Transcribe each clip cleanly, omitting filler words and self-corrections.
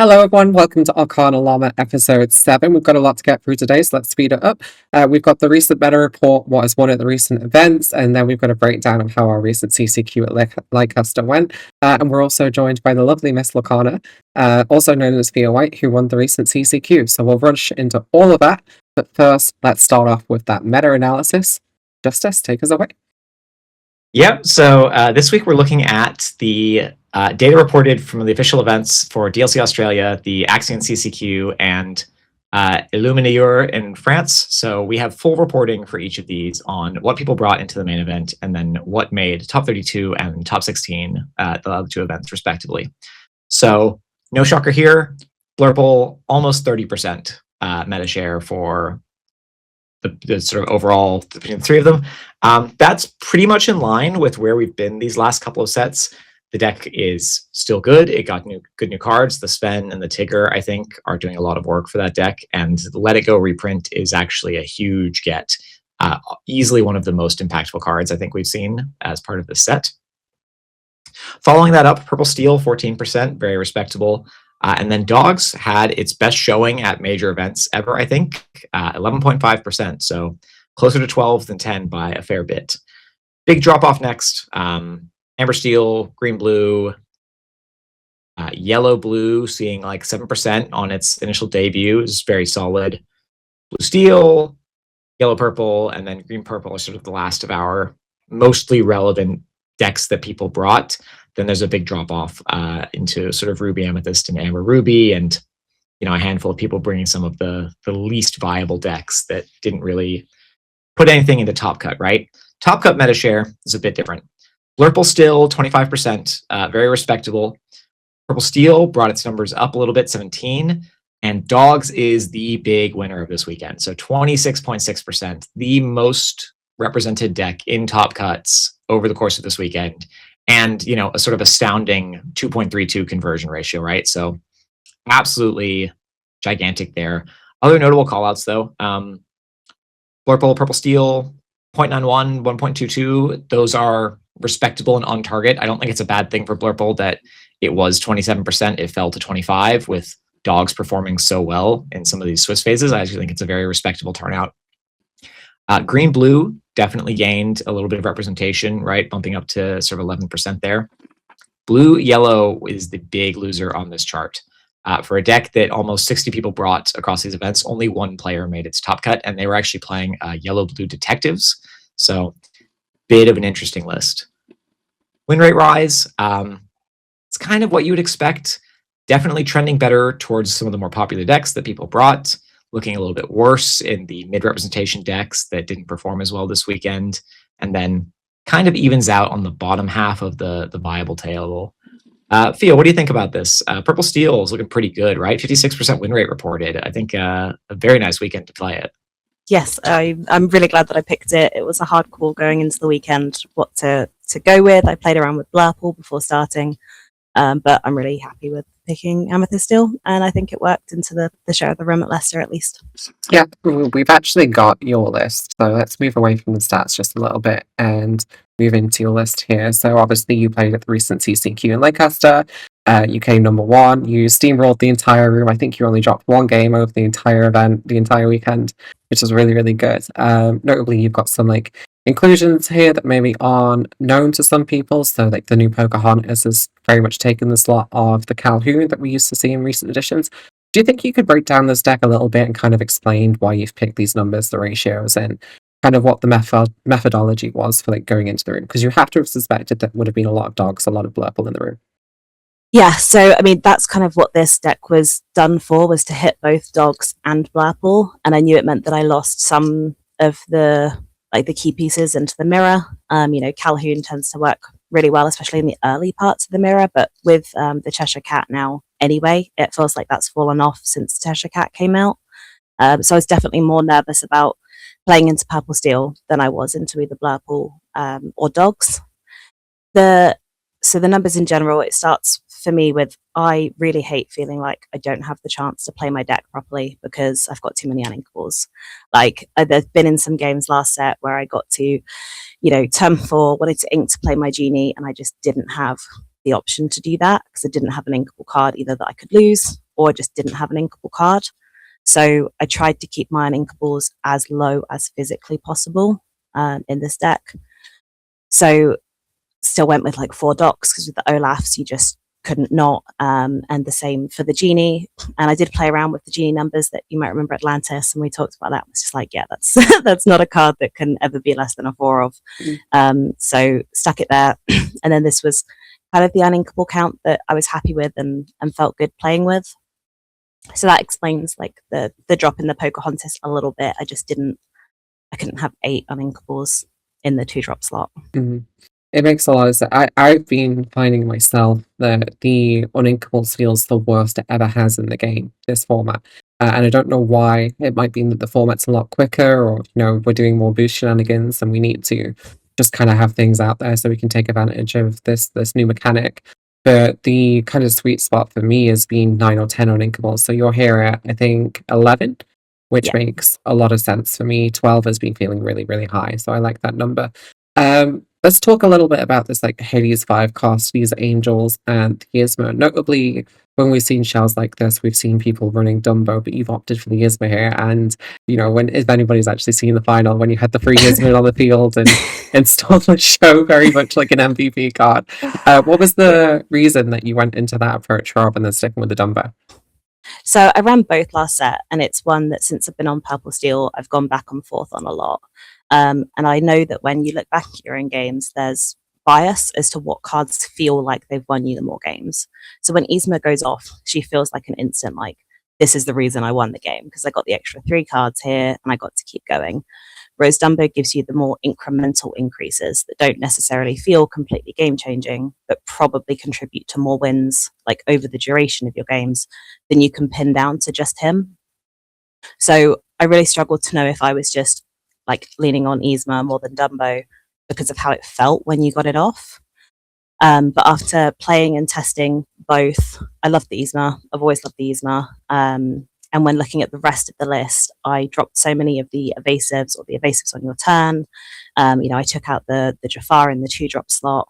Hello, everyone. Welcome to Arcana Llama Episode 7. We've got a lot to get through today, so let's speed it up. We've got the recent meta report, what is one of the recent events, and then we've got a breakdown of how our recent CCQ at Leicester went. And we're also joined by the lovely Miss Lorcana, also known as Via White, who won the recent CCQ. So we'll rush into all of that. But first, let's start off with that meta analysis. Justice, take us away. Yep. So this week we're looking at the data reported from the official events for DLC Australia, the Axion CCQ, and Illumineur in France. So we have full reporting for each of these on what people brought into the main event and then what made top 32 and top 16 the other two events respectively. So no shocker here. Blurple almost 30% meta share for the sort of overall between the three of them. That's pretty much in line with where we've been these last couple of sets. The deck is still good. It got good new cards. The Sven and the Tigger, I think, are doing a lot of work for that deck. And the Let It Go reprint is actually a huge get. Easily one of the most impactful cards I think we've seen as part of this set. Following that up, Purple Steel, 14%, very respectable. And then Dogs had its best showing at major events ever, I think, 11.5%. So closer to 12 than 10 by a fair bit. Big drop off next. Amber Steel, Green Blue, Yellow Blue, seeing like 7% on its initial debut is very solid. Blue Steel, Yellow Purple, and then Green Purple are sort of the last of our mostly relevant decks that people brought. Then there's a big drop off into sort of Ruby Amethyst and Amber Ruby, and a handful of people bringing some of the least viable decks that didn't really put anything into Top Cut, right? Top Cut meta share is a bit different. Blurple still 25%, very respectable. Purple Steel brought its numbers up a little bit, 17, and Dogs is the big winner of this weekend. So 26.6%, the most represented deck in Top Cuts over the course of this weekend. And, a sort of astounding 2.32 conversion ratio, right? So absolutely gigantic there. Other notable callouts, though. Blurple, Purple Steel, 0.91, 1.22. Those are respectable and on target. I don't think it's a bad thing for Blurple that it was 27%. It fell to 25 with Dogs performing so well in some of these Swiss phases. I actually think it's a very respectable turnout. Green Blue definitely gained a little bit of representation, right? Bumping up to sort of 11% there. Blue Yellow is the big loser on this chart. For a deck that almost 60 people brought across these events, only one player made its top cut, and they were actually playing Yellow Blue Detectives. So bit of an interesting list. Win rate rise. It's kind of what you would expect. Definitely trending better towards some of the more popular decks that people brought. Looking a little bit worse in the mid-representation decks that didn't perform as well this weekend. And then kind of evens out on the bottom half of the viable table. Fia, what do you think about this? Purple Steel is looking pretty good, right? 56% win rate reported. I think a very nice weekend to play it. Yes, I'm really glad that I picked it. It was a hard call going into the weekend what to go with. I played around with Blurple before starting, but I'm really happy with picking Amethyst Steel, and I think it worked into the share of the room at Leicester at least. Yeah, we've actually got your list, so let's move away from the stats just a little bit and move into your list here. So obviously you played at the recent CCQ in Leicester. You came number one. You steamrolled the entire room. I think you only dropped one game over the entire event, the entire weekend, which was really, really good. Notably, you've got some inclusions here that maybe aren't known to some people. So the new Pocahontas has very much taken the slot of the Calhoun that we used to see in recent editions. Do you think you could break down this deck a little bit and kind of explain why you've picked these numbers, the ratios, and kind of what the methodology was for going into the room? Because you have to have suspected that would have been a lot of Dogs, a lot of Blurple in the room. Yeah, so I mean that's kind of what this deck was done for, was to hit both Dogs and Blurple, and I knew it meant that I lost some of the key pieces into the mirror. Calhoun tends to work really well, especially in the early parts of the mirror, but with the Cheshire Cat now anyway, it feels like that's fallen off since Cheshire Cat came out. So I was definitely more nervous about playing into Purple Steel than I was into either Blurple or Dogs. So the numbers in general, it starts for me with, I really hate feeling like I don't have the chance to play my deck properly because I've got too many uninkables. There's been in some games last set where I got to, turn 4, wanted to ink to play my genie, and I just didn't have the option to do that because I didn't have an inkable card either that I could lose or just didn't have an inkable card. So I tried to keep my uninkables as low as physically possible in this deck. So still went with like 4 docs, because with the Olafs you just couldn't not, and the same for the genie. And I did play around with the genie numbers that you might remember Atlantis, and we talked about that. It was just like, yeah, that's that's not a card that can ever be less than a 4 of. So stuck it there. And then this was kind of the uninkable count that I was happy with and felt good playing with. So that explains like the drop in the Pocahontas a little bit. I couldn't have 8 uninkables in the 2-drop slot. It makes a lot of sense. I've been finding myself that the Uninkables feels the worst it ever has in the game, this format. And I don't know why. It might be that the format's a lot quicker, or we're doing more boost shenanigans and we need to just kind of have things out there so we can take advantage of this new mechanic. But the kind of sweet spot for me has been 9 or 10 Uninkables. So you're here at, I think, 11, which makes a lot of sense for me. 12 has been feeling really, really high, so I like that number. Let's talk a little bit about this Hades 5 cost, these angels and the Yzma. Notably, when we've seen shells like this, we've seen people running Dumbo, but you've opted for the Yzma here. And, if anybody's actually seen the final, when you had the free Yzma on the field and installed the show very much like an MVP card, what was the reason that you went into that approach, Rob, and then sticking with the Dumbo? So I ran both last set, and it's one that since I've been on Purple Steel, I've gone back and forth on a lot. And I know that when you look back at your own games, there's bias as to what cards feel like they've won you the more games. So when Yzma goes off, she feels like an instant, like, this is the reason I won the game, because I got the extra 3 cards here and I got to keep going. Whereas Dumbo gives you the more incremental increases that don't necessarily feel completely game-changing, but probably contribute to more wins, like over the duration of your games, than you can pin down to just him. So I really struggled to know if I was just like leaning on Yzma more than Dumbo because of how it felt when you got it off. But after playing and testing both, I love the Yzma. I've always loved the Yzma. And when looking at the rest of the list, I dropped so many of the evasives or the evasives on your turn. I took out the Jafar in the 2-drop slot.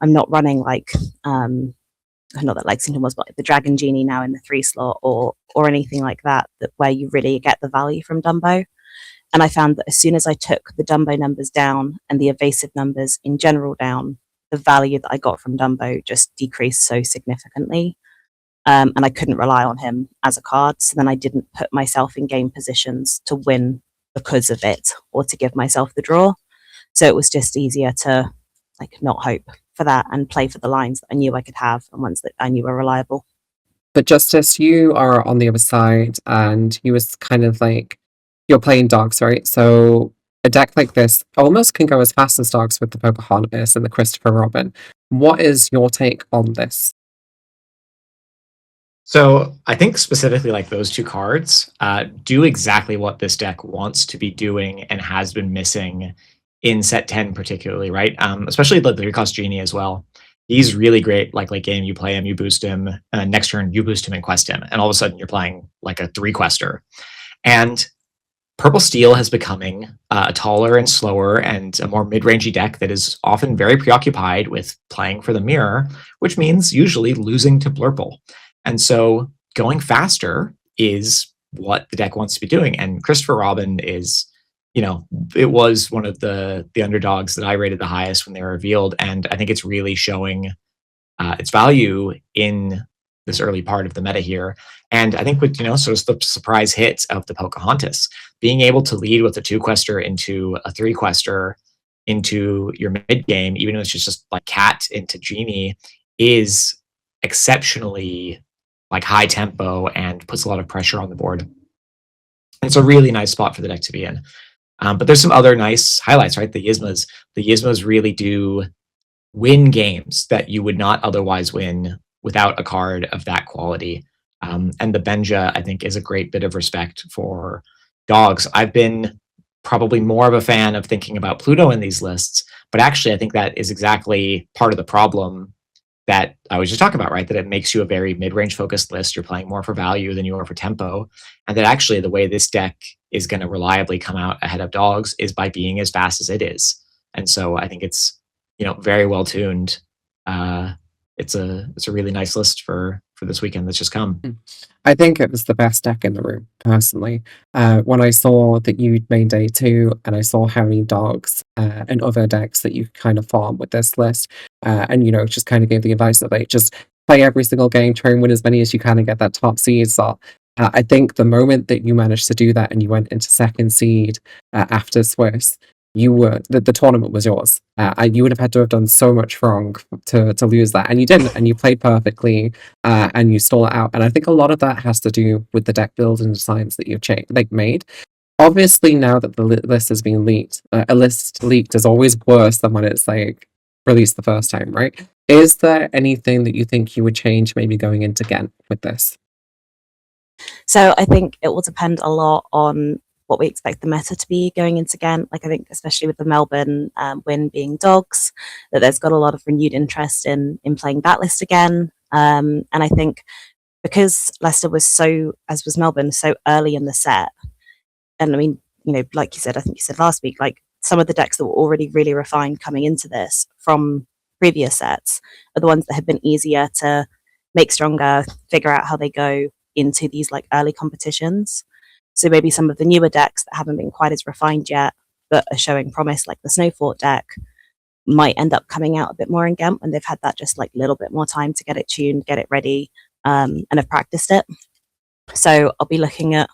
I'm not running not that Lexington was, but the Dragon Genie now in the 3 slot or anything like that where you really get the value from Dumbo. And I found that as soon as I took the Dumbo numbers down and the evasive numbers in general down, the value that I got from Dumbo just decreased so significantly. And I couldn't rely on him as a card. So then I didn't put myself in game positions to win because of it or to give myself the draw. So it was just easier to not hope for that and play for the lines that I knew I could have and ones that I knew were reliable. But Justice, you are on the other side, and you was kind of you're playing dogs, right? So a deck like this almost can go as fast as dogs with the Pocahontas and the Christopher Robin. What is your take on this? So I think specifically those 2 cards do exactly what this deck wants to be doing and has been missing in set 10 particularly, right? Especially the 3-cost Genie as well. He's really great, late game, you play him, you boost him, next turn you boost him and quest him, and all of a sudden you're playing a 3-quester. And Purple Steel is becoming a taller and slower and a more mid-rangey deck that is often very preoccupied with playing for the mirror, which means usually losing to Blurple. And so going faster is what the deck wants to be doing. And Christopher Robin is, it was one of the underdogs that I rated the highest when they were revealed. And I think it's really showing its value in this early part of the meta here. And I think with, sort of the surprise hit of the Pocahontas, being able to lead with a 2-quester into a 3-quester into your mid game, even though it's just Cat into Genie, is exceptionally high tempo and puts a lot of pressure on the board. And it's a really nice spot for the deck to be in. But there's some other nice highlights, right? The Yzmas really do win games that you would not otherwise win without a card of that quality. And the Benja, I think, is a great bit of respect for dogs. I've been probably more of a fan of thinking about Pluto in these lists, but actually I think that is exactly part of the problem that I was just talking about, right? That it makes you a very mid-range focused list. You're playing more for value than you are for tempo. And that actually the way this deck is going to reliably come out ahead of dogs is by being as fast as it is. And so I think it's, very well tuned. It's a really nice list for for this weekend that's just come. I think it was the best deck in the room, personally. When I saw that you'd made day 2 and I saw how many dogs and other decks that you kind of farm with this list, and, just kind of gave the advice of like, just play every single game, try and win as many as you can and get that top seed. So I think the moment that you managed to do that and you went into second seed after Swiss, the tournament was yours. You would have had to have done so much wrong to lose that, and you didn't, and you played perfectly, and you stole it out. And I think a lot of that has to do with the deck build and designs that you've made. Obviously, now that the list has been leaked, a list leaked is always worse than when it's like released the first time, right? Is there anything that you think you would change maybe going into Ghent with this? So I think it will depend a lot on what we expect the meta to be going into Ghent. Like I think especially with the Melbourne win being dogs, that there's got a lot of renewed interest in playing that list again. And I think because Leicester was as was Melbourne, so early in the set, and I mean, like you said, I think you said last week, like some of the decks that were already really refined coming into this from previous sets are the ones that have been easier to make stronger, figure out how they go into these like early competitions. So maybe some of the newer decks that haven't been quite as refined yet, but are showing promise, like the Snowfort deck, might end up coming out a bit more in Ghent when they've had that just like little bit more time to get it tuned, get it ready, and have practiced it. So I'll be looking at,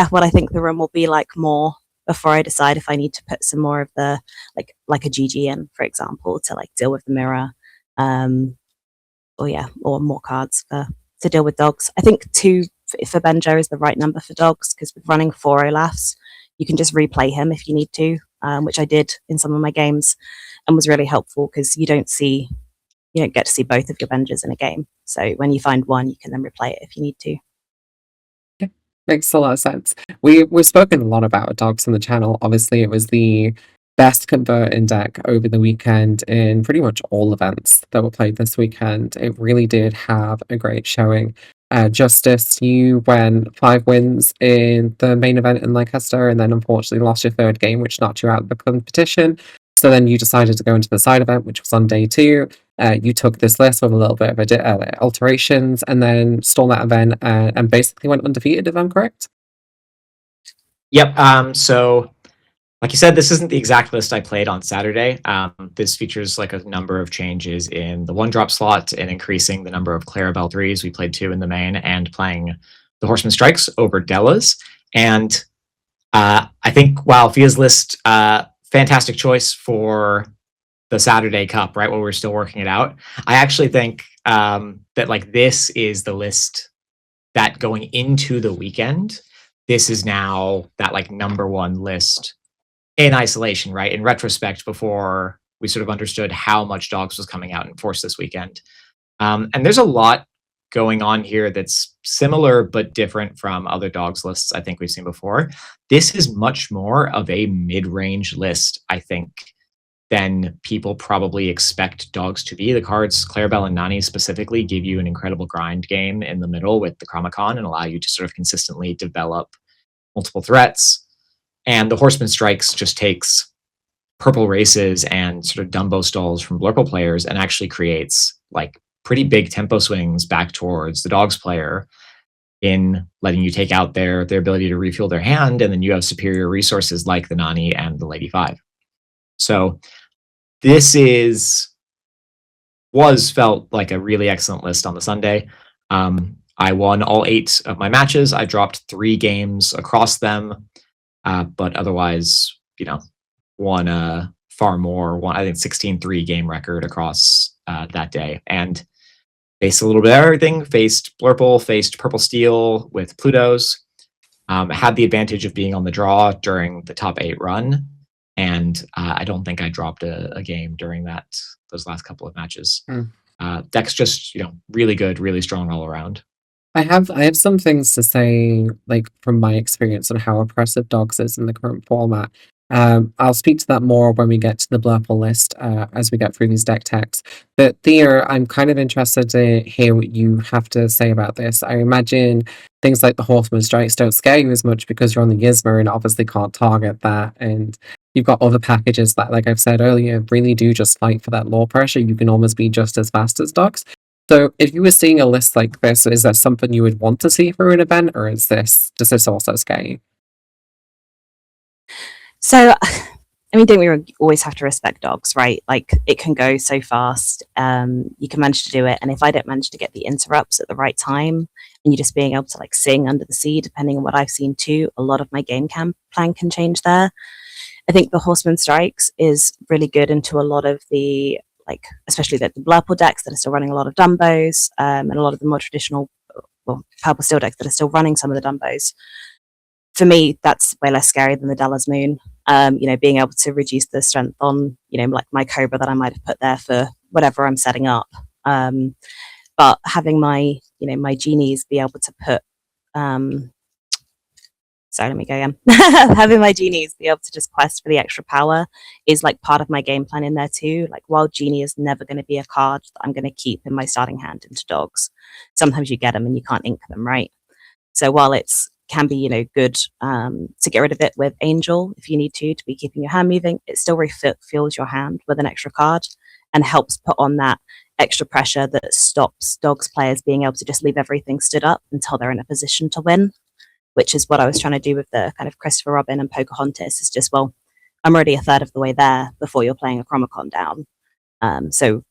what I think the room will be like more before I decide if I need to put some more of the like a GG in, for example, to like deal with the mirror, or more cards to deal with dogs. I think 2 for Benjo is the right number for dogs, because with running 4 Olafs, you can just replay him if you need to, which I did in some of my games and was really helpful because you don't get to see both of your Benjos in a game. So when you find one, you can then replay it if you need to. Yeah, makes a lot of sense. We've spoken a lot about dogs on the channel. Obviously, it was the best converting deck over the weekend in pretty much all events that were played this weekend. It really did have a great showing. Justice, you went 5 wins in the main event in Lancaster and then unfortunately lost your 3rd game, which knocked you out of the competition. So then you decided to go into the side event, which was on day 2. You took this list with a little bit of alterations and then stole that event and basically went undefeated, if I'm correct? Yep. So like you said, this isn't the exact list I played on Saturday. This features like a number of changes in the 1-drop slot and increasing the number of Clarabelle 3s. We played 2 in the main and playing the Horseman Strikes over Della's. And I think, Fia's list, fantastic choice for the Saturday Cup, right, while we're still working it out. I actually think that like this is the list that going into the weekend, this is now that like number 1 list in isolation, right? In retrospect, before we sort of understood how much dogs was coming out in force this weekend. And there's a lot going on here that's similar but different from other dogs lists I think we've seen before. This is much more of a mid-range list, I think, than people probably expect dogs to be. The cards, Clarabelle and Nani specifically, give you an incredible grind game in the middle with the Chromacon and allow you to sort of consistently develop multiple threats. And the Horseman Strikes just takes purple races and sort of Dumbo stalls from Blurple players and actually creates like pretty big tempo swings back towards the dogs player in letting you take out their ability to refuel their hand, and then you have superior resources like the Nani and the Lady 5. So this felt like a really excellent list on the Sunday. I won all 8 of my matches. I dropped 3 games across them. But otherwise, won far more. I think 16-3 game record across that day. And faced a little bit of everything. Faced Blurple, faced Purple Steel with Plutos. Had the advantage of being on the draw during the top 8 run. And I don't think I dropped a game during those last couple of matches. Deck's just, really good, really strong all around. I have some things to say, like from my experience on how oppressive dogs is in the current format. I'll speak to that more when we get to the Blurple list as we get through these deck techs. But Thea, I'm kind of interested to hear what you have to say about this. I imagine things like the Horseman Strikes don't scare you as much because you're on the Gizmo and obviously can't target that. And you've got other packages that, like I've said earlier, really do just fight for that lore pressure. You can almost be just as fast as dogs. So if you were seeing a list like this, is that something you would want to see through an event, or does this also scare you? So, I mean, don't we always have to respect dogs, right? Like, it can go so fast. You can manage to do it, and if I don't manage to get the interrupts at the right time, and you just being able to like sing under the sea, depending on what I've seen too, a lot of my plan can change there. I think the Horseman Strikes is really good into a lot of the like, especially the Blurple decks that are still running a lot of Dumbos, and a lot of the more traditional, well, Purple Steel decks that are still running some of the Dumbos. For me, that's way less scary than the Della's Moon. Being able to reduce the strength on, like my Cobra that I might have put there for whatever I'm setting up. But having my, my genies be able to put, sorry, let me go again. Having my genies be able to just quest for the extra power is like part of my game plan in there too. Like, Wild Genie is never going to be a card that I'm going to keep in my starting hand into dogs. Sometimes you get them and you can't ink them, right? So while it's can be, good to get rid of it with Angel if you need to be keeping your hand moving, it still refuels your hand with an extra card and helps put on that extra pressure that stops dogs players being able to just leave everything stood up until they're in a position to win, which is what I was trying to do with the kind of Christopher Robin and Pocahontas. Is just, well, I'm already a third of the way there before you're playing a Chromicon down. So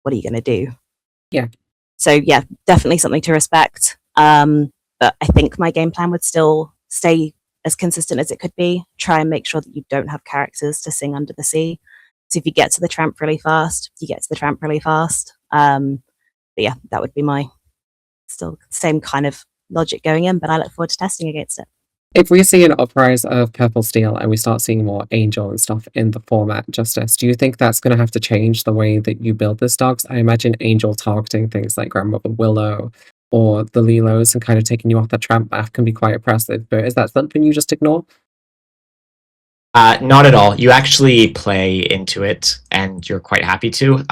what are you going to do? Yeah. So yeah, definitely something to respect. But I think my game plan would still stay as consistent as it could be. Try and make sure that you don't have characters to sing under the sea. So if you get to the tramp really fast, you get to the tramp really fast. But yeah, that would be my still same kind of logic going in, but I look forward to testing against it. If we see an uprise of Purple Steel and we start seeing more Angel and stuff in the format, Justice, do you think that's going to have to change the way that you build this dogs? I imagine Angel targeting things like Grandmother Willow or the Lilos and kind of taking you off the tramp path can be quite oppressive, but is that something you just ignore? Not at all. You actually play into it, and you're quite happy to.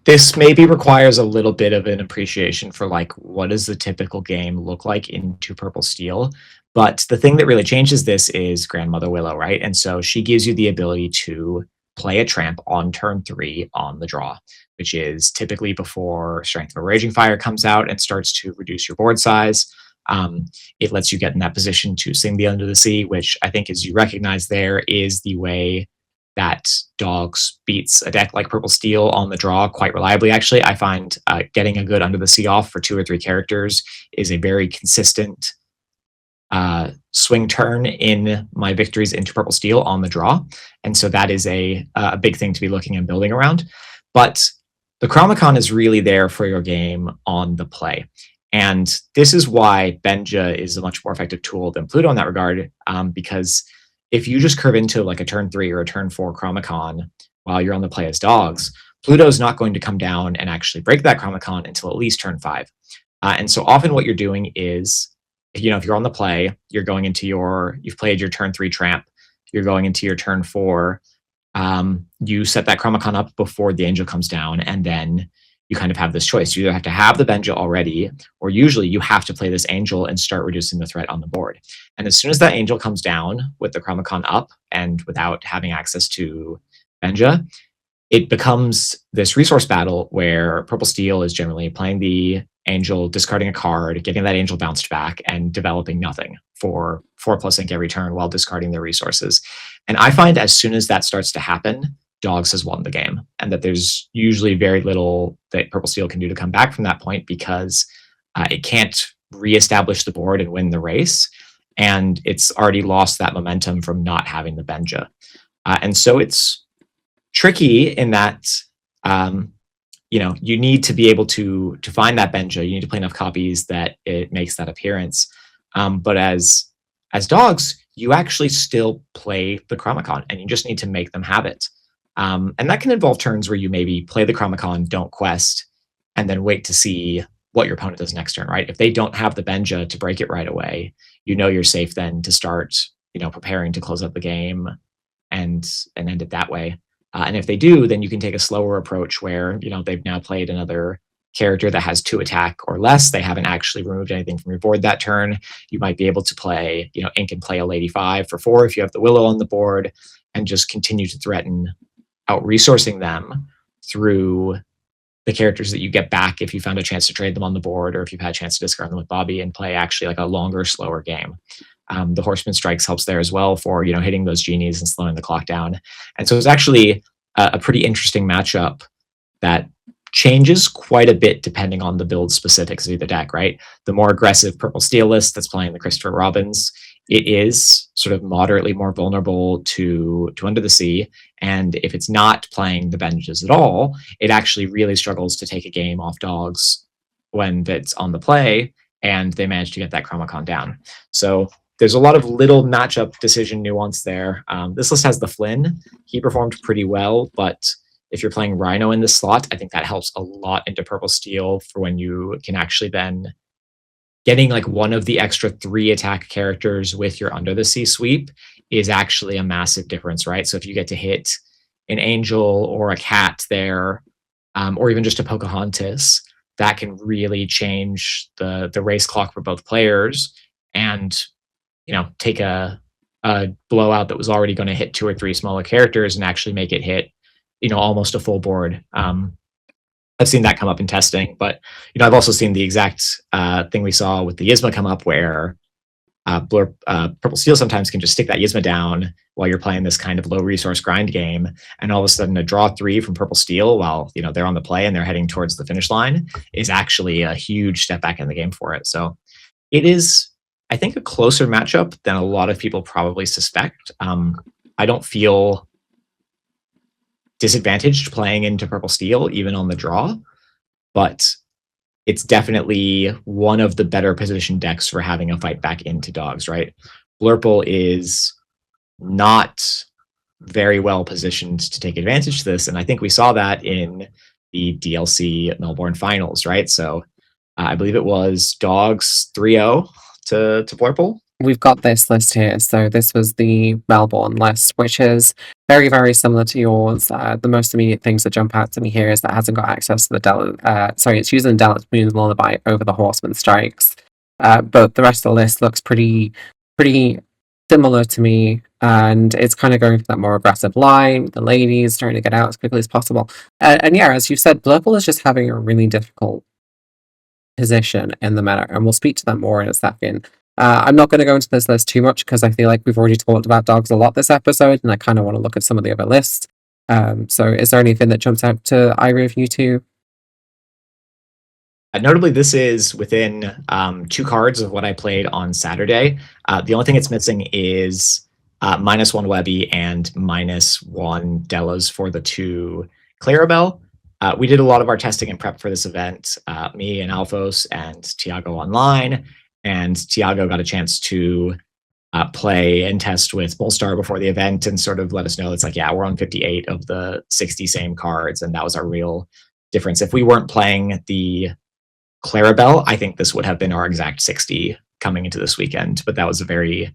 This maybe requires a little bit of an appreciation for like what does the typical game look like into Purple Steel. But the thing that really changes this is Grandmother Willow, right? And so she gives you the ability to play a tramp on turn 3 on the draw, which is typically before Strength of a Raging Fire comes out and starts to reduce your board size. It lets you get in that position to sing the Under the Sea, which I think, as you recognize there, is the way that dogs beats a deck like Purple Steel on the draw quite reliably. Actually, I find getting a good Under the Sea off for 2 or 3 characters is a very consistent swing turn in my victories into Purple Steel on the draw. And so that is a big thing to be looking and building around. But the Chromicon is really there for your game on the play. And this is why Benja is a much more effective tool than Pluto in that regard, because if you just curve into like a turn 3 or a turn 4 Chromicon while you're on the play as dogs, Pluto's not going to come down and actually break that Chromicon until at least turn 5. And so often what you're doing is, if you're on the play, you've played your turn 3 tramp, you're going into your turn 4, you set that Chromicon up before the Angel comes down, and then you kind of have this choice. You either have to have the Benja already, or usually you have to play this Angel and start reducing the threat on the board. And as soon as that Angel comes down with the Chromicon up and without having access to Benja, it becomes this resource battle where Purple Steel is generally playing the Angel, discarding a card, getting that Angel bounced back, and developing nothing for 4+ ink every turn while discarding their resources. And I find as soon as that starts to happen, Dogs has won the game, and that there's usually very little that Purple Steel can do to come back from that point, because it can't reestablish the board and win the race, and it's already lost that momentum from not having the Benja. And so it's tricky in that you need to be able to find that Benja. You need to play enough copies that it makes that appearance. But as dogs, you actually still play the Chromicon, and you just need to make them have it. And that can involve turns where you maybe play the Chromicon, don't quest, and then wait to see what your opponent does next turn, right? If they don't have the Benja to break it right away, you're safe then to start, preparing to close out the game and end it that way. And if they do, then you can take a slower approach where, they've now played another character that has 2 attack or less. They haven't actually removed anything from your board that turn. You might be able to play, ink and play a Lady 5 for 4 if you have the Willow on the board, and just continue to threaten out resourcing them through the characters that you get back if you found a chance to trade them on the board, or if you've had a chance to discard them with Bobby and play actually like a longer, slower game. The Horseman Strikes helps there as well for, hitting those genies and slowing the clock down. And so it's actually a pretty interesting matchup that changes quite a bit depending on the build specifics of the deck, right? The more aggressive purple steel list that's playing the Christopher Robins, it is sort of moderately more vulnerable to Under the Sea. And if it's not playing the Benches at all, it actually really struggles to take a game off dogs when it's on the play, and they manage to get that Chromacon down. So there's a lot of little matchup decision nuance there. This list has the Flynn. He performed pretty well, but if you're playing Rhino in this slot, I think that helps a lot into purple steel for when you can actually then getting like one of the extra 3 attack characters with your Under the Sea sweep is actually a massive difference, right? So if you get to hit an Angel or a Cat there, or even just a Pocahontas, that can really change the race clock for both players, and take a blowout that was already going to hit 2 or 3 smaller characters and actually make it hit almost a full board. I've seen that come up in testing, but I've also seen the exact thing we saw with the Yzma come up, where Purple Steel sometimes can just stick that Yzma down while you're playing this kind of low resource grind game, and all of a sudden a draw 3 from Purple Steel while they're on the play and they're heading towards the finish line is actually a huge step back in the game for it. So it is, I think, a closer matchup than a lot of people probably suspect. I don't feel disadvantaged playing into Purple Steel, even on the draw, but it's definitely one of the better positioned decks for having a fight back into dogs, right? Blurple is not very well positioned to take advantage of this, and I think we saw that in the DLC Melbourne finals, right? So I believe it was dogs 3-0 to Blurple. We've got this list here. So this was the Melbourne list, which is very, very similar to yours. The most immediate things that jump out to me here is that it hasn't got access to the it's using Delos Moon's Lullaby over the Horseman Strikes. But the rest of the list looks pretty similar to me, and it's kind of going for that more aggressive line. The ladies trying to get out as quickly as possible. And yeah, as you said, Blurple is just having a really difficult position in the meta, and we'll speak to that more in a second. I'm not going to go into this list too much because I feel like we've already talked about dogs a lot this episode, and I kind of want to look at some of the other lists. So is there anything that jumps out to either of you two? Notably, this is within 2 cards of what I played on Saturday. The only thing it's missing is -1 Webby and -1 Delos for the 2 Clarabelle. We did a lot of our testing and prep for this event, me and Alphos and Tiago online. And Tiago got a chance to play and test with Polestar before the event and sort of let us know it's like, yeah, we're on 58 of the 60 same cards. And that was our real difference. If we weren't playing the Clarabelle, I think this would have been our exact 60 coming into this weekend. But that was a very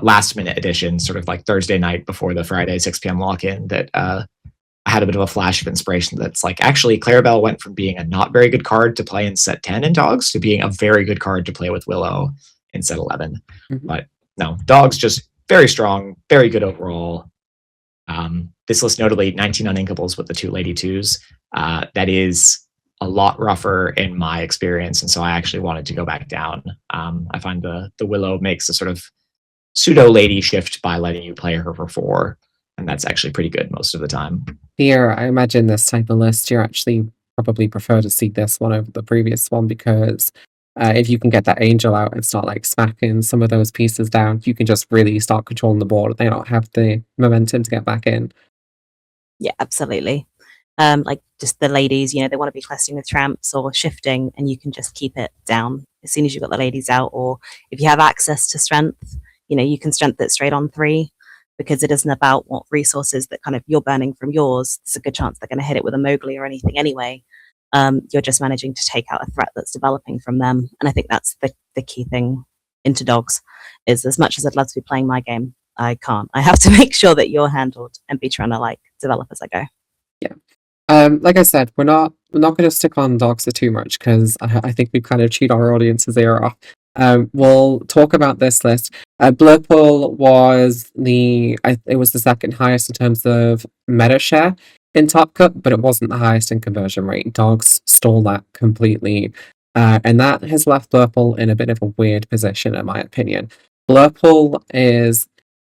last minute addition, sort of like Thursday night before the Friday 6 p.m. lock-in, that I had a bit of a flash of inspiration that's like, actually, Clarabelle went from being a not very good card to play in set 10 in dogs to being a very good card to play with Willow in set 11. Mm-hmm. But no, dogs just very strong, very good overall. This list notably 19 uninkables with the 2 Lady 2s. That is a lot rougher in my experience, and so I actually wanted to go back down. I find the Willow makes a sort of pseudo lady shift by letting you play her for 4. And that's actually pretty good most of the time. Here, I imagine this type of list, you actually probably prefer to see this one over the previous one, because if you can get that Angel out and start like smacking some of those pieces down, you can just really start controlling the board. They don't have the momentum to get back in. Yeah, absolutely. Like just the ladies, they want to be questing with tramps or shifting, and you can just keep it down as soon as you've got the ladies out. Or if you have access to strength, you can strength it straight on 3. Because it isn't about what resources that kind of you're burning from yours. There's a good chance they're going to hit it with a Mowgli or anything anyway. You're just managing to take out a threat that's developing from them. And I think that's the key thing into dogs, is as much as I'd love to be playing my game, I can't. I have to make sure that you're handled and be trying to develop as I go. Yeah. Like I said, we're not going to stick on dogs for too much, because I think we've kind of chewed our audience's ear off. We'll talk about this list. Blurple was the second highest in terms of meta share in Top Cut, but it wasn't the highest in conversion rate. Dogs stole that completely. And that has left Blurple in a bit of a weird position, in my opinion. Blurple is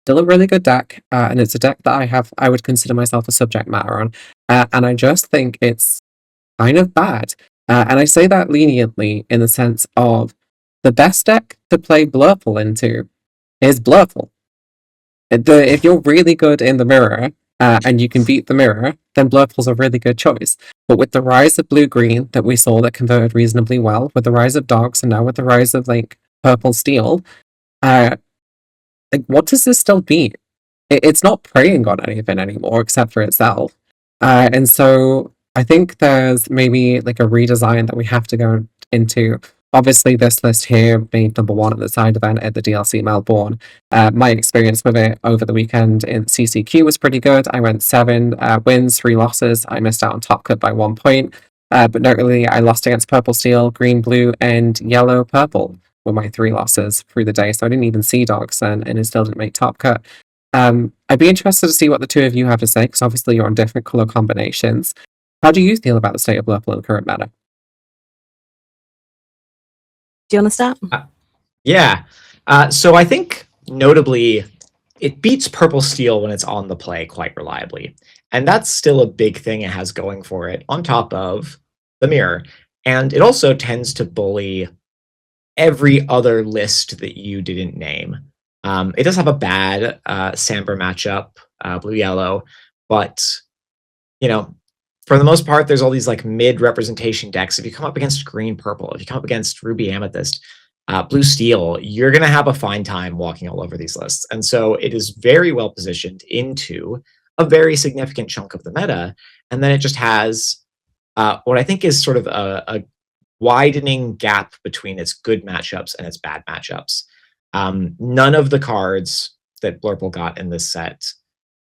still a really good deck, and it's a deck that I would consider myself a subject matter on. And I just think it's kind of bad. And I say that leniently in the sense of the best deck to play Blurple into is Blurple. If you're really good in the mirror, and you can beat the mirror, then Blurple's a really good choice. But with the rise of blue-green that we saw that converted reasonably well, with the rise of dogs, and now with the rise of like purple-steel, like what does this still beat? It's not preying on anything anymore except for itself. And so I think there's maybe like a redesign that we have to go into. Obviously, this list here made number one at the side event at the DLC Melbourne. My experience with it over the weekend in CCQ was pretty good. I went 7 wins, 3 losses. I missed out on Top Cut by 1 point. But notably, I lost against Purple Steel, Green Blue, and Yellow Purple were my 3 losses through the day. So I didn't even see Dogs, and it still didn't make Top Cut. I'd be interested to see what the two of you have to say, because obviously you're on different colour combinations. How do you feel about the state of Blurple in the current meta? Do you want to start? Yeah. So I think notably, it beats Purple Steel when it's on the play quite reliably. And that's still a big thing it has going for it, on top of the mirror. And it also tends to bully every other list that you didn't name. It does have a bad Samber matchup, blue-yellow, but, you know, for the most part, there's all these like mid-representation decks. If you come up against green-purple, if you come up against ruby-amethyst, blue-steel, you're going to have a fine time walking all over these lists. And so it is very well positioned into a very significant chunk of the meta. And then it just has what I think is sort of a widening gap between its good matchups and its bad matchups. None of the cards that Blurple got in this set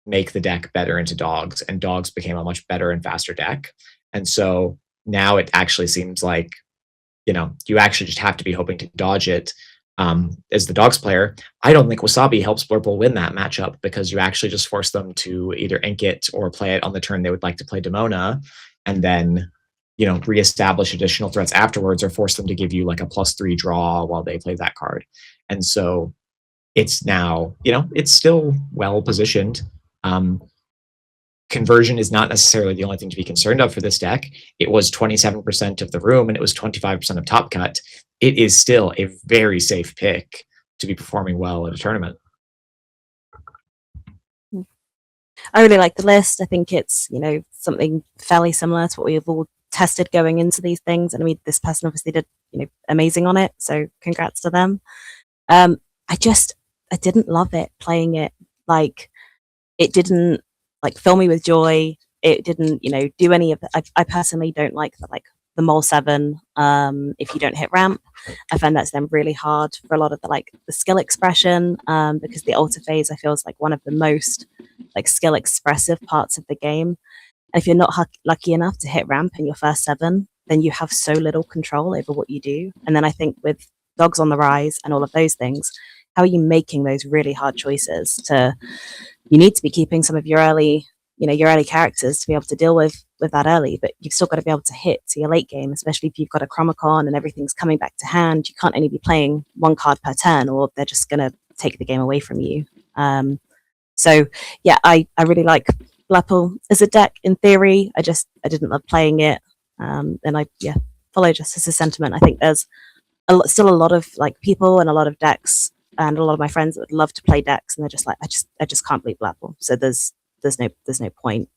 make the deck better into Dogs, and Dogs became a much better and faster deck. And so now it actually seems like, you know, you actually just have to be hoping to dodge it. As the Dogs player, I don't think Wasabi helps Blurple win that matchup, because you actually just force them to either ink it or play it on the turn they would like to play Demona, and then, you know, reestablish additional threats afterwards, or force them to give you like a +3 draw while they play that card. And so it's now, you know, it's still well positioned. Conversion is not necessarily the only thing to be concerned of for this deck. It was 27% of the room, and it was 25% of Top Cut. It is still a very safe pick to be performing well at a tournament. I really like the list. I think it's, you know, something fairly similar to what we've all tested going into these things. And I mean, this person obviously did, you know, amazing on it. So congrats to them. I didn't love it playing it. Like, it didn't like fill me with joy. It didn't, you know, do any of it. I personally don't like the Mole 7. If you don't hit ramp, I find that's then really hard for a lot of the skill expression, because the alter phase I feel is like one of the most like skill expressive parts of the game. And if you're not lucky enough to hit ramp in your first 7, then you have so little control over what you do. And then I think with Dogs on the rise and all of those things, how are you making those really hard choices? You need to be keeping some of your early characters to be able to deal with that early, but you've still got to be able to hit to your late game, especially if you've got a Chromicon and everything's coming back to hand. You can't only be playing 1 card per turn, or they're just going to take the game away from you. So yeah, I really like Blurple as a deck in theory. I didn't love playing it. And I follow Justice's sentiment. I think there's still a lot of like people and a lot of decks and a lot of my friends that would love to play decks, and they're just like, I just can't beat Blurple. So there's no point.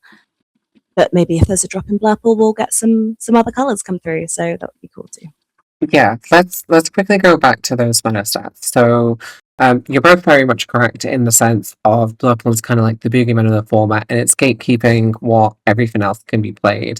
But maybe if there's a drop in Blurple, we'll get some other colors come through. So that would be cool too. Yeah, let's quickly go back to those mana stats. So you're both very much correct in the sense of Blurple is kind of like the boogeyman of the format, and it's gatekeeping what everything else can be played.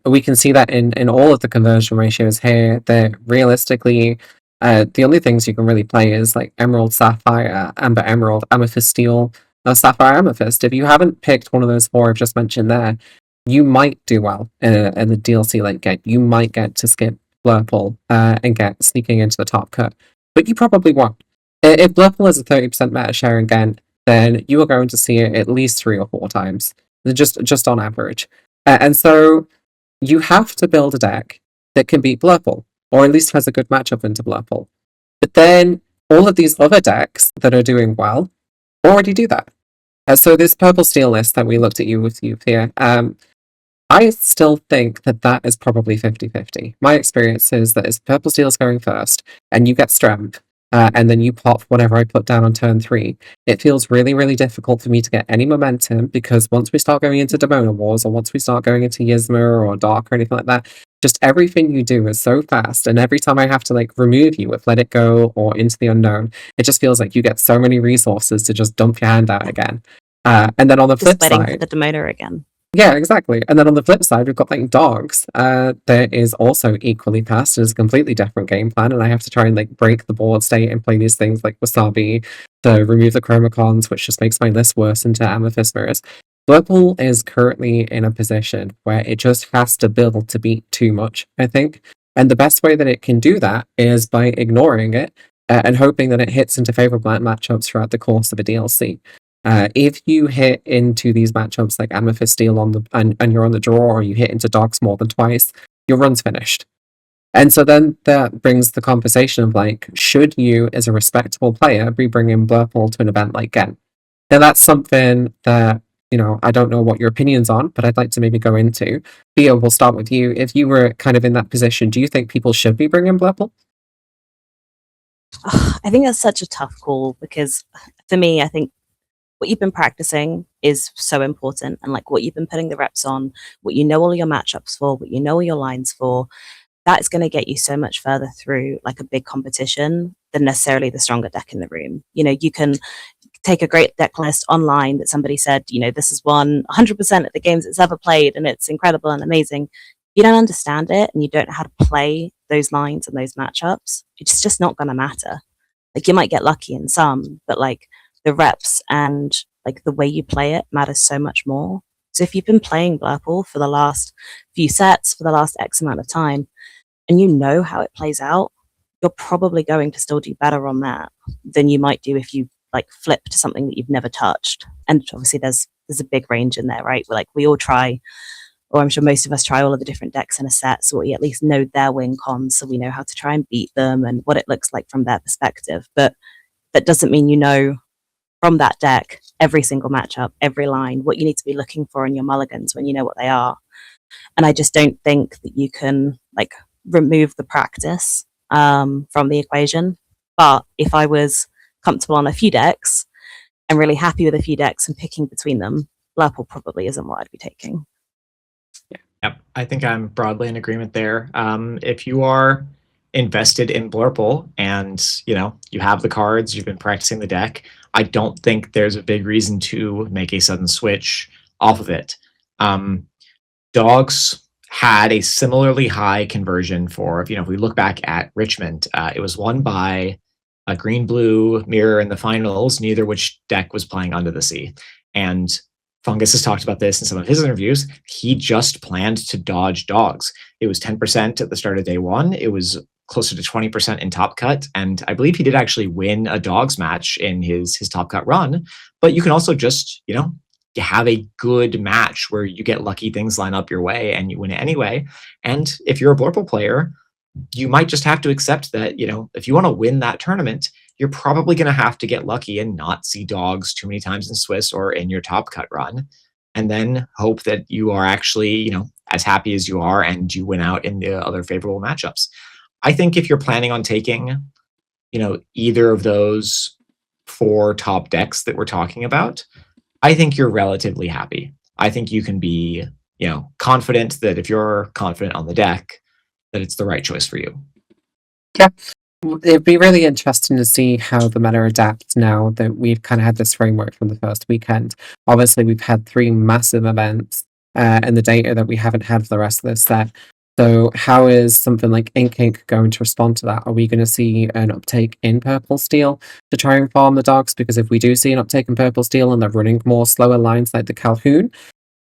We can see that in all of the conversion ratios here, that realistically, the only things you can really play is like Emerald, Sapphire, Amber Emerald, Amethyst Steel, Sapphire, Amethyst. If you haven't picked one of those 4 I've just mentioned there, you might do well in the DLC late game. You might get to skip Blurple and get sneaking into the Top Cut, but you probably won't. If Blurple is a 30% meta share in Ghent, then you are going to see it at least 3 or 4 times just on average. And so you have to build a deck that can beat Blurple, or at least has a good matchup into Blurple. But then all of these other decks that are doing well already do that. So this purple steel list that we looked at with you here, I still think that is probably 50-50. My experience is that as purple steel is going first, and you get strength, and then you pop whatever I put down on turn 3, it feels really, really difficult for me to get any momentum, because once we start going into Demona Wars, or once we start going into Yzma or Dark or anything like that, just everything you do is so fast, and every time I have to like remove you with Let It Go or Into the Unknown, it just feels like you get so many resources to just dump your hand out again. And then on the flip waiting for side, the Demona again. yeah, exactly. And then on the flip side, we've got like dogs. That is also equally fast. It's a completely different game plan, and I have to try and like break the board state and play these things like Wasabi to remove the Chromacons, which just makes my list worse into Amethyst mirrors. Blurple is currently in a position where it just has to build to beat too much, I think. And the best way that it can do that is by ignoring it and hoping that it hits into favorable matchups throughout the course of a DLC. If you hit into these matchups like Amethyst Steel and you're on the draw, or you hit into dogs more than twice, your run's finished. And so then that brings the conversation of like, should you, as a respectable player, be bringing Blurple to an event like Ghent? Now that's something that, I don't know what your opinion's on, but I'd like to maybe go into. Theo, we'll start with you. If you were kind of in that position, do you think people should be bringing Blurple? I think that's such a tough call, because for me, I think what you've been practicing is so important, and like what you've been putting the reps on, what you know all your matchups for, what you know all your lines for, that is going to get you so much further through like a big competition than necessarily the stronger deck in the room. You can take a great deck list online that somebody said, this is won 100% of the games it's ever played and it's incredible and amazing. You don't understand it and you don't know how to play those lines and those matchups. It's just not going to matter. Like you might get lucky in some, but like the reps and like the way you play it matters so much more. So if you've been playing Blurple for the last few sets, for the last X amount of time, and you know how it plays out, you're probably going to still do better on that than you might do if you like flip to something that you've never touched. And obviously there's a big range in there, right? We all try, or I'm sure most of us try all of the different decks in a set, so we at least know their win cons, so we know how to try and beat them and what it looks like from their perspective. But that doesn't mean from that deck every single matchup, every line, what you need to be looking for in your mulligans when you know what they are. And I just don't think that you can like remove the practice from the equation. But if I was comfortable on a few decks and really happy with a few decks and picking between them, Blurple probably isn't what I'd be taking. Yep, I think I'm broadly in agreement there. If you are invested in Blurple and you have the cards, you've been practicing the deck, I don't think there's a big reason to make a sudden switch off of it. Dogs had a similarly high conversion for, if we look back at Richmond, it was won by a green-blue mirror in the finals, neither which deck was playing Under the Sea. And Fungus has talked about this in some of his interviews. He just planned to dodge dogs. It was 10% at the start of day one. It was closer to 20% in Top Cut. And I believe he did actually win a dogs match in his Top Cut run. But you can also just, you have a good match where you get lucky things line up your way and you win it anyway. And if you're a Blurple player, you might just have to accept that, if you want to win that tournament, you're probably going to have to get lucky and not see dogs too many times in Swiss or in your Top Cut run. And then hope that you are actually, as happy as you are and you win out in the other favorable matchups. I think if you're planning on taking, either of those 4 top decks that we're talking about, I think you're relatively happy. I think you can be, confident that if you're confident on the deck, that it's the right choice for you. Yeah. It'd be really interesting to see how the meta adapts now that we've kind of had this framework from the first weekend. Obviously, we've had 3 massive events and the data that we haven't had for the rest of this set. So how is something like Ink going to respond to that? Are we going to see an uptake in Purple Steel to try and farm the dogs? Because if we do see an uptake in Purple Steel and they're running more slower lines like the Calhoun,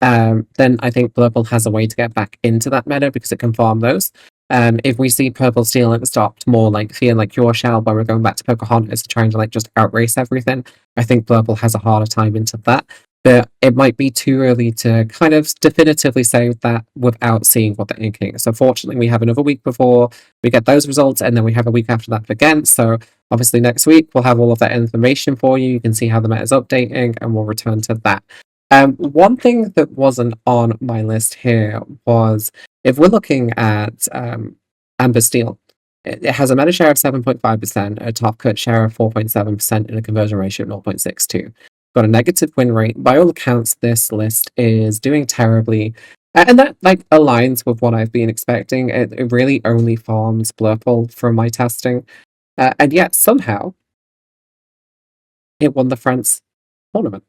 then I think Blurple has a way to get back into that meta because it can farm those. If we see Purple Steel stopped more like feeling like your shell, where we're going back to Pocahontas trying to just outrace everything, I think Blurple has a harder time into that. But it might be too early to kind of definitively say that without seeing what the inking is. So fortunately, we have another week before we get those results, and then we have a week after that for Ghent. So obviously next week we'll have all of that information for you. You can see how the meta is updating, and we'll return to that. One thing that wasn't on my list here was if we're looking at Amber Steel, it has a meta share of 7.5%, a top cut share of 4.7%, and a conversion ratio of 0.62. Got a negative win rate. By all accounts, this list is doing terribly. And that like aligns with what I've been expecting. It really only farms Blurple from my testing. And yet somehow it won the France tournament.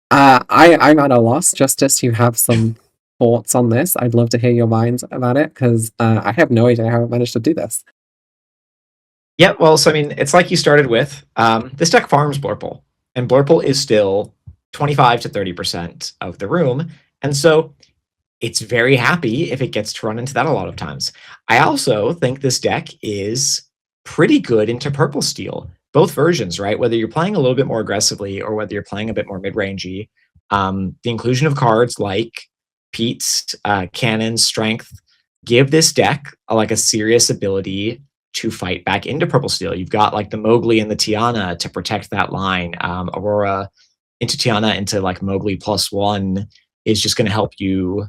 I'm at a loss. Justice, you have some thoughts on this? I'd love to hear your minds about it, because I have no idea how it managed to do this. Yeah, well, so I mean, it's like you started with. This deck farms Blurple, and Blurple is still 25 to 30% of the room, and so it's very happy if it gets to run into that a lot of times. I also think this deck is pretty good into Purple Steel, both versions, right? Whether you're playing a little bit more aggressively or whether you're playing a bit more mid-rangey, the inclusion of cards like Pete's Cannon, Strength, give this deck like a serious ability to fight back into Purple Steel. You've got like the Mowgli and the Tiana to protect that line. Aurora into Tiana into like Mowgli +1 is just going to help you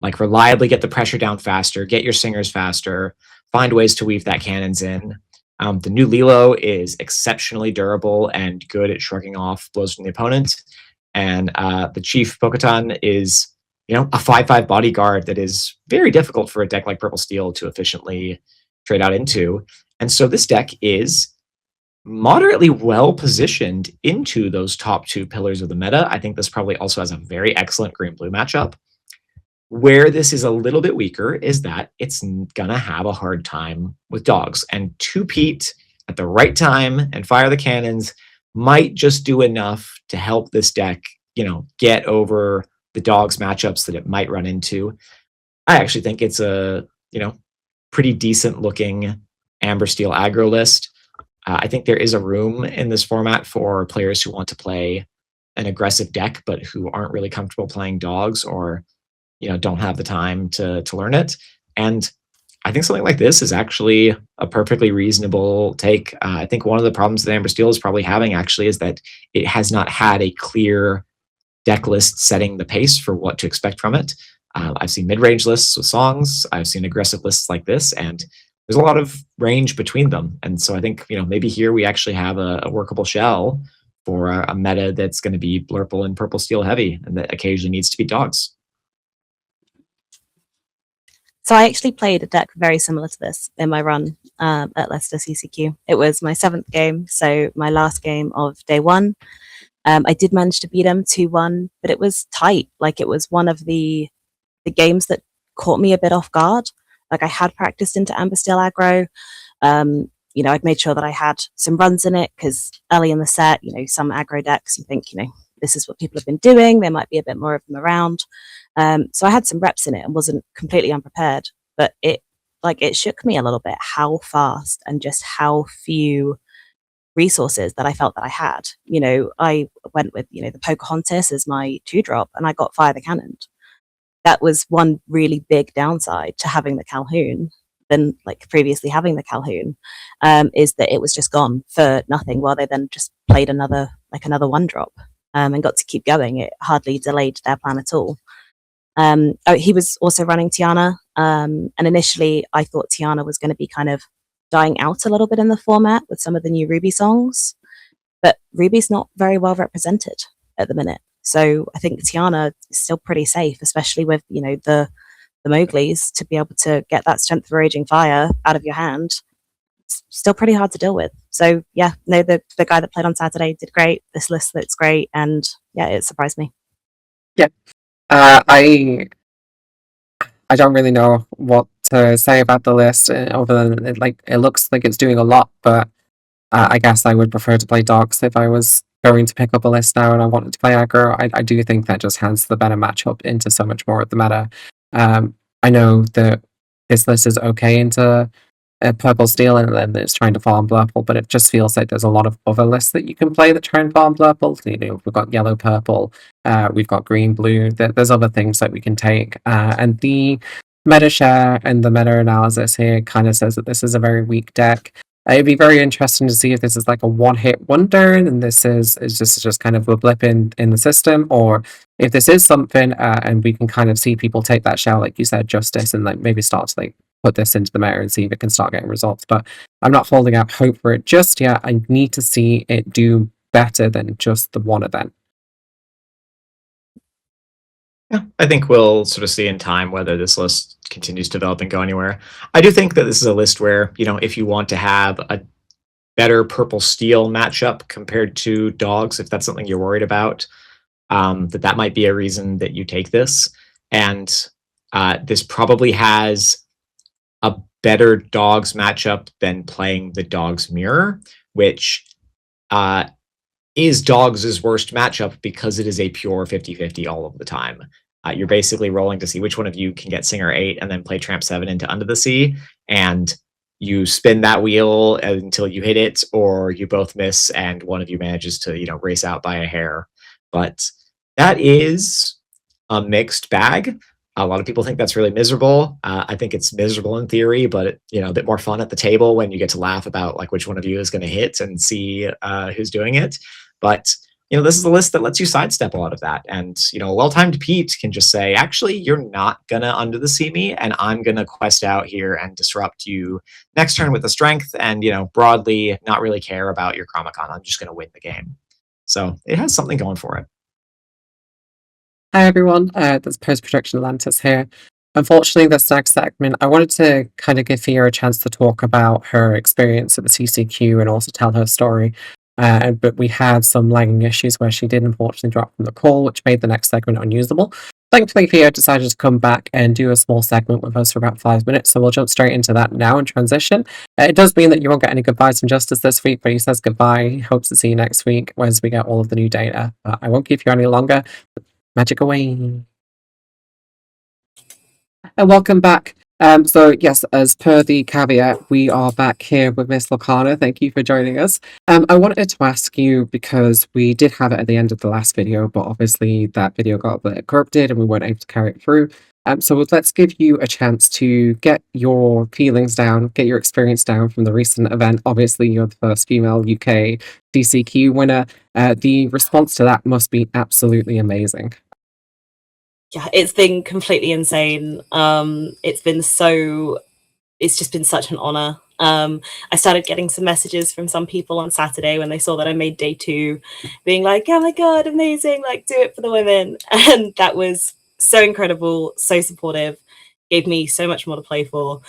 like reliably get the pressure down faster, get your singers faster, find ways to weave that cannons in. The new Lilo is exceptionally durable and good at shrugging off blows from the opponent. And the Chief Bo-Katan is, a 5/5 bodyguard that is very difficult for a deck like Purple Steel to efficiently trade out into. And so this deck is moderately well positioned into those top two pillars of the meta. I think this probably also has a very excellent green-blue matchup. Where this is a little bit weaker is that it's gonna have a hard time with dogs. And 2-Pete at the right time and fire the cannons might just do enough to help this deck, get over the dogs matchups that it might run into. I actually think it's a, pretty decent looking Amber Steel aggro list. I think there is a room in this format for players who want to play an aggressive deck, but who aren't really comfortable playing dogs or, don't have the time to learn it. And I think something like this is actually a perfectly reasonable take. I think one of the problems that Amber Steel is probably having actually is that it has not had a clear deck list setting the pace for what to expect from it. I've seen mid-range lists with songs. I've seen aggressive lists like this, and there's a lot of range between them. And so I think, maybe here we actually have a workable shell for a meta that's going to be Blurple and Purple Steel heavy, and that occasionally needs to be dogs. So I actually played a deck very similar to this in my run at Leicester CCQ. It was my 7th game, so my last game of day 1. I did manage to beat him 2-1, but it was tight. Like, it was one of the games that caught me a bit off guard. Like, I had practiced into Amber Steel aggro. I'd made sure that I had some runs in it, because early in the set, some aggro decks, you think, this is what people have been doing. There might be a bit more of them around. So I had some reps in it and wasn't completely unprepared. But it shook me a little bit how fast and just how few resources that I felt that I had. I went with, the Pocahontas as my 2-drop, and I got Fire the Cannon. That was one really big downside to having the Calhoun than like previously having the Calhoun, is that it was just gone for nothing, while they then just played another 1-drop and got to keep going. It hardly delayed their plan at all. He was also running Tiana, and initially I thought Tiana was going to be kind of dying out a little bit in the format with some of the new Ruby songs, but Ruby's not very well represented at the minute. So I think Tiana is still pretty safe, especially with, the Mowglis, to be able to get that Strength for Raging Fire out of your hand. It's still pretty hard to deal with. So yeah, no, the guy that played on Saturday did great. This list looks great, and yeah, it surprised me. Yeah. I don't really know what to say about the list, other than it looks like it's doing a lot, but I guess I would prefer to play dogs if I was going to pick up a list now and I wanted to play aggro. I do think that just hands the better matchup into so much more of the meta. I know that this list is okay into purple steel, and then it's trying to farm Blurple, but it just feels like there's a lot of other lists that you can play that try and farm Blurple. We've got yellow, purple, we've got green, blue. There's other things that we can take, and the meta share and the meta analysis here kind of says that this is a very weak deck. It'd be very interesting to see if this is like a one-hit wonder, and this is just kind of a blip in the system, or if this is something, and we can kind of see people take that shell, like you said, Justice, and like maybe start to like put this into the meta and see if it can start getting results. But I'm not holding out hope for it just yet. I need to see it do better than just the one event. Yeah, I think we'll sort of see in time whether this list continues to develop and go anywhere. I do think that this is a list where, if you want to have a better purple steel matchup compared to dogs, if that's something you're worried about, that might be a reason that you take this. And this probably has a better dogs matchup than playing the dogs mirror, which is dogs' worst matchup because it is a pure 50-50 all of the time. You're basically rolling to see which one of you can get Singer 8 and then play Tramp 7 into Under the Sea, and you spin that wheel until you hit it, or you both miss and one of you manages to, race out by a hair. But that is a mixed bag. A lot of people think that's really miserable. I think it's miserable in theory, but a bit more fun at the table when you get to laugh about like which one of you is going to hit and see who's doing it. But this is a list that lets you sidestep a lot of that. And a well-timed Pete can just say, actually, you're not gonna Under the Sea me, and I'm gonna quest out here and disrupt you next turn with the strength, and broadly not really care about your Chromicon. I'm just gonna win the game. So it has something going for it. Hi everyone, this is Post-Production Atlantis here. Unfortunately, this next segment, I wanted to kind of give Thea a chance to talk about her experience at the CCQ and also tell her story. But we had some lagging issues where she did unfortunately drop from the call, which made the next segment unusable. Thankfully, Thea decided to come back and do a small segment with us for about 5 minutes, so we'll jump straight into that now and transition. It does mean that you won't get any goodbyes from Justice this week, but he says goodbye. He hopes to see you next week as we get all of the new data. But I won't keep you any longer. Magic away. And welcome back. So yes, as per the caveat, we are back here with Miss Lorcana. Thank you for joining us. I wanted to ask you, because we did have it at the end of the last video, but obviously that video got a bit corrupted and we weren't able to carry it through. So let's give you a chance to get your feelings down, get your experience down from the recent event. Obviously, you're the first female UK DCQ winner. The response to that must be absolutely amazing. Yeah, it's been completely insane. It's just been such an honor. I started getting some messages from some people on Saturday when they saw that I made day 2, being like, oh my god, amazing, like do it for the women. And that was so incredible, so supportive, gave me so much more to play for,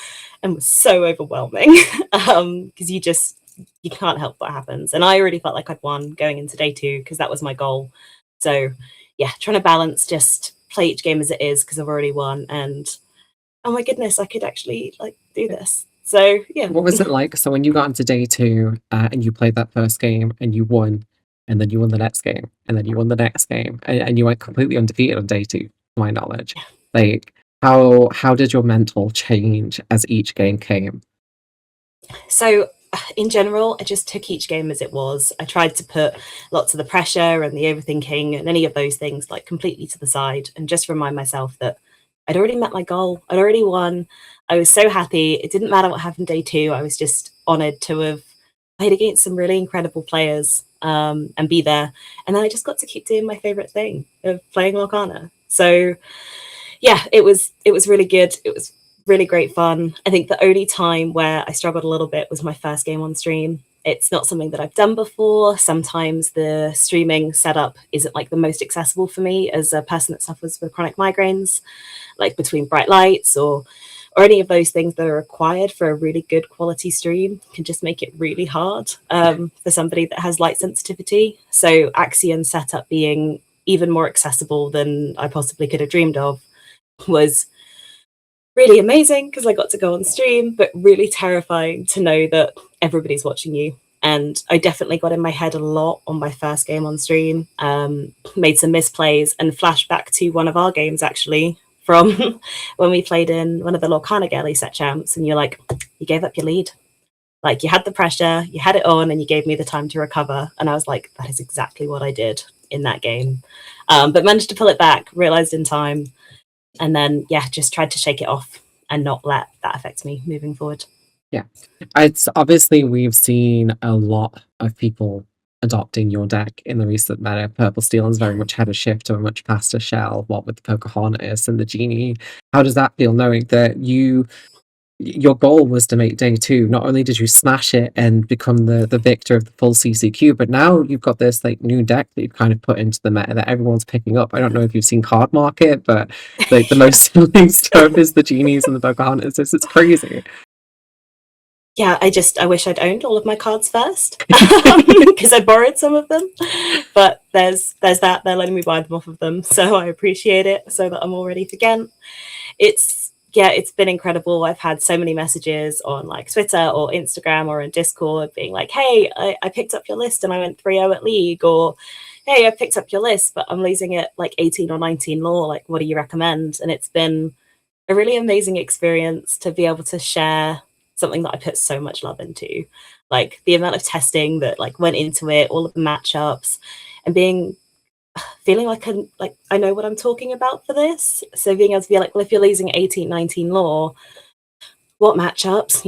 and was so overwhelming. Because you can't help what happens. And I already felt like I'd won going into day 2 because that was my goal. So yeah, trying to balance just play each game as it is because I've already won, and oh my goodness, I could actually like do this. So yeah. What was it like? So when you got into day 2 and you played that first game and you won, and then you won the next game, and then you won the next game, and you went completely undefeated on day 2, to my knowledge. Like how did your mental change as each game came? So in general, I just took each game as it was. I tried to put lots of the pressure and the overthinking and any of those things like completely to the side, and just remind myself that I'd already met my goal. I'd already won. I was so happy. It didn't matter what happened day 2. I was just honored to have played against some really incredible players and be there. And then I just got to keep doing my favorite thing of playing Lorcana. So yeah, it was really good. It was really great fun. I think the only time where I struggled a little bit was my first game on stream. It's not something that I've done before. Sometimes the streaming setup isn't like the most accessible for me as a person that suffers with chronic migraines, like between bright lights or any of those things that are required for a really good quality stream can just make it really hard for somebody that has light sensitivity. So Axion setup being even more accessible than I possibly could have dreamed of was really amazing because I got to go on stream, but really terrifying to know that everybody's watching you. And I definitely got in my head a lot on my first game on stream, made some misplays and flashed back to one of our games actually from when we played in one of the Lorcana Galley set champs, and you're like, you gave up your lead. Like, you had the pressure, you had it on, and you gave me the time to recover. And I was like, that is exactly what I did in that game. But managed to pull it back, realized in time, and then, just tried to shake it off and not let that affect me moving forward. Yeah. It's obviously we've seen a lot of people adopting your deck in the recent meta. Purple Steel has very much had a shift to a much faster shell, what with the Pocahontas and the Genie. How does that feel, knowing that your goal was to make day 2? Not only did you smash it and become the victor of the full CCQ, but now you've got this like new deck that you've kind of put into the meta that everyone's picking up. I don't know if you've seen Card Market, but like the most selling stuff is the Genies and the Pocahontas. It's crazy. Yeah, I wish I'd owned all of my cards first, because I borrowed some of them. But there's that, they're letting me buy them off of them, so I appreciate it, so that I'm all ready for Ghent. It's been incredible. I've had so many messages on like Twitter or Instagram or in Discord being like, hey, I picked up your list and I went 3-0 at League, or hey, I picked up your list but I'm losing at like 18 or 19 lore, like what do you recommend? And it's been a really amazing experience to be able to share something that I put so much love into, like the amount of testing that like went into it, all of the matchups, and feeling like I know what I'm talking about for this. So being able to be like, well, if you're losing 18, 19 lore, what matchups,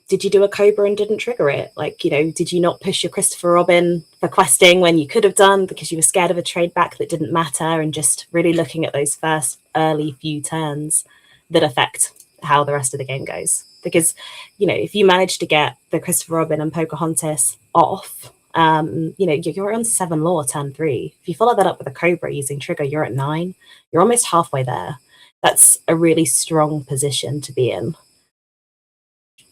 did you do a Cobra and didn't trigger it? Like, did you not push your Christopher Robin for questing when you could have done because you were scared of a trade back that didn't matter? And just really looking at those first early few turns that affect how the rest of the game goes. Because, if you manage to get the Christopher Robin and Pocahontas off, you're on 7 lore turn 3. If you follow that up with a Cobra using trigger, you're at 9. You're almost halfway there. That's a really strong position to be in.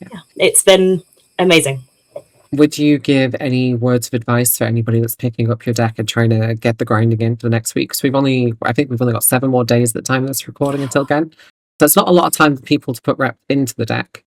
Yeah, it's been amazing. Would you give any words of advice for anybody that's picking up your deck and trying to get the grinding in for the next week? Because I think we've only got 7 more days at the time of this recording until Ghent. So it's not a lot of time for people to put rep into the deck.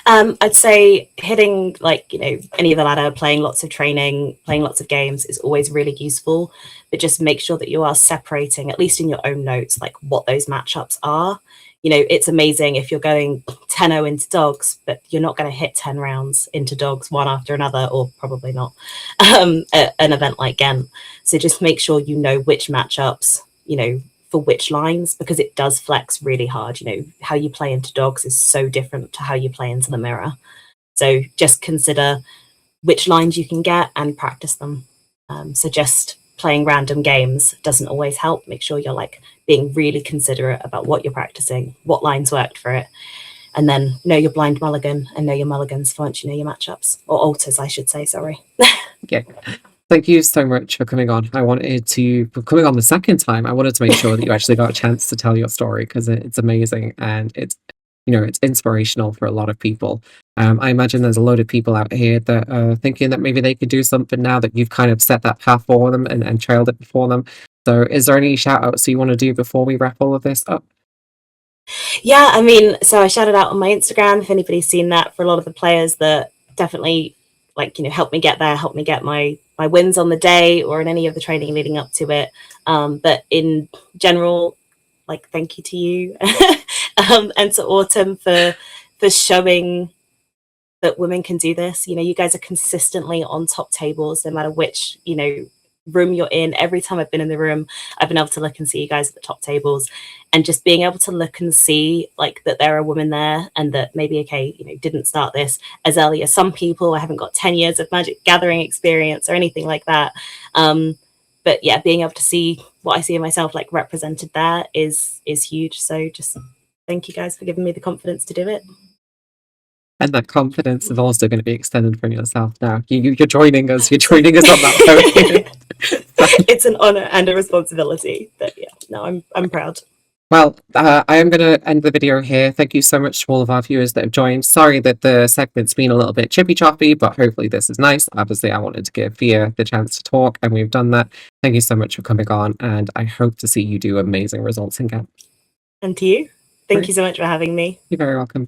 I'd say hitting any of the ladder, playing lots of training, playing lots of games is always really useful, but just make sure that you are separating, at least in your own notes, like what those matchups are. It's amazing if you're going 10-0 into dogs, but you're not going to hit 10 rounds into dogs one after another, or probably not, at an event like Ghent. So just make sure you know which matchups, for which lines, because it does flex really hard. How you play into dogs is so different to how you play into the mirror. So just consider which lines you can get and practice them. So just playing random games doesn't always help. Make sure you're being really considerate about what you're practicing, what lines worked for it, and then know your blind mulligan and know your mulligans for once you know your matchups, or alters, I should say, sorry. Yeah. Thank you so much for coming on. For coming on the second time, I wanted to make sure that you actually got a chance to tell your story, because it's amazing and it's inspirational for a lot of people. I imagine there's a load of people out here that are thinking that maybe they could do something now that you've kind of set that path for them and trailed it before them. So is there any shout outs you want to do before we wrap all of this up? Yeah, so I shouted out on my Instagram, if anybody's seen that, for a lot of the players that definitely helped me get there, helped me get my wins on the day or in any of the training leading up to it. But in general, thank you to you and to Autumn for showing that women can do this. You guys are consistently on top tables, no matter which, room you're in. Every time I've been in the room, I've been able to look and see you guys at the top tables, and just being able to look and see that there are women there, and that maybe didn't start this as early as some people. I haven't got 10 years of Magic Gathering experience or anything like that, but yeah, being able to see what I see in myself represented there is huge. So just thank you guys for giving me the confidence to do it. And that confidence is also going to be extended from yourself now. You're joining us. You're joining us on that podium. It's an honor and a responsibility. But yeah, no, I'm proud. Well, I am going to end the video here. Thank you so much to all of our viewers that have joined. Sorry that the segment's been a little bit chippy-choppy, but hopefully this is nice. Obviously, I wanted to give Fia the chance to talk, and we've done that. Thank you so much for coming on, and I hope to see you do amazing results in Ghent. And to you. Thank you so much for having me. You're very welcome.